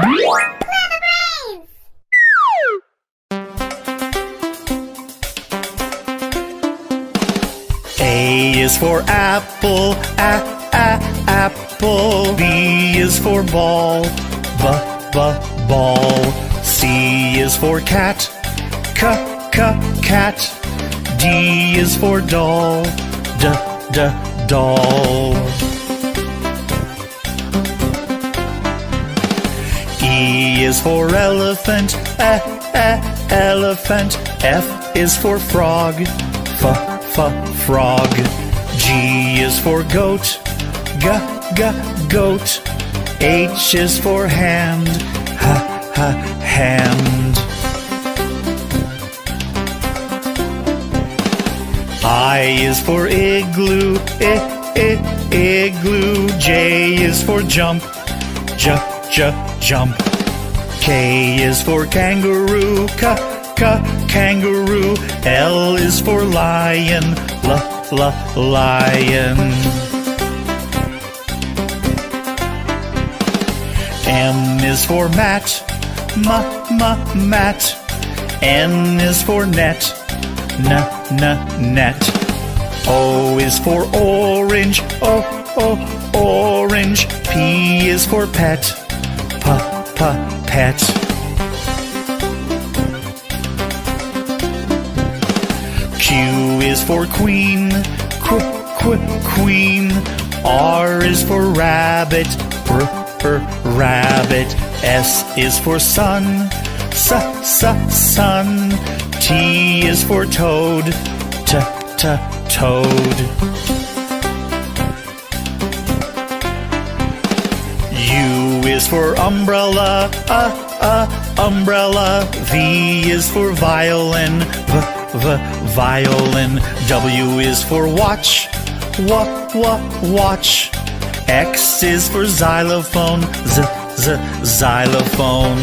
A is for apple, apple. B is for ball, ball. C is for cat, cat. D is for doll, doll. E is for elephant, elephant. F is for frog, frog. G is for goat, goat. H is for hand, hand. I is for igloo, igloo. J is for jump, jump. K is for kangaroo, kangaroo. L is for lion, lion. M is for mat, mat. N is for net, net. O is for orange, orange. P is for pet, pet. Q is for queen, queen. R is for rabbit, rabbit. S is for sun, sun. T is for toad, toad. U is for umbrella, umbrella. V is for violin, violin. W is for watch, watch. X is for xylophone, xylophone.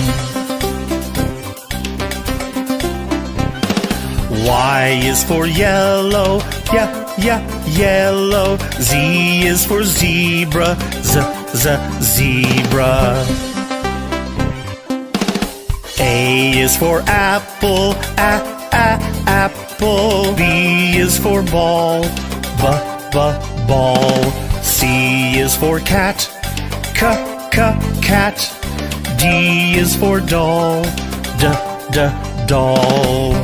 Y is for yellow, yellow. Z is for zebra, zebra. A is for apple, apple. B is for ball, ball. C is for cat, cat. D is for doll, doll.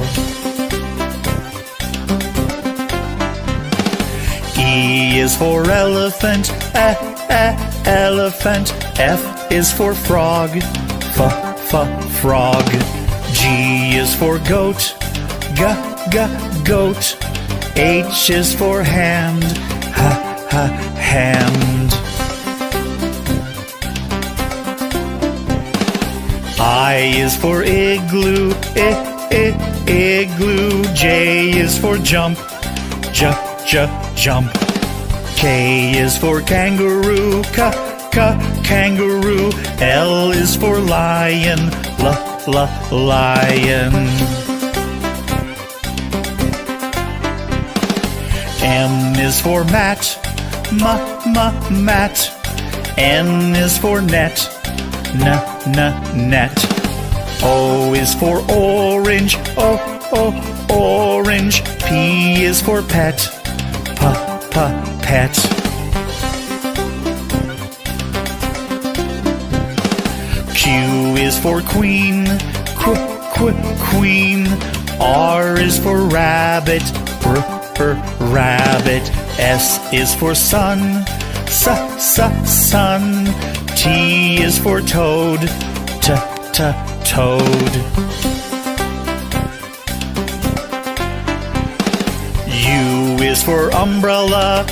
E is for elephant, elephant. F is for frog, frog. G is for goat, goat. H is for hand, hand. I is for igloo, igloo. J is for jump, jump. K is for kangaroo, kangaroo. L is for lion, lion. M is for mat, mat. N is for net, net. O is for orange, orange. P is for pet, pet. Q is for queen, queen. R is for rabbit, rabbit. S is for sun, sun. T is for toad, toad. U is for umbrella,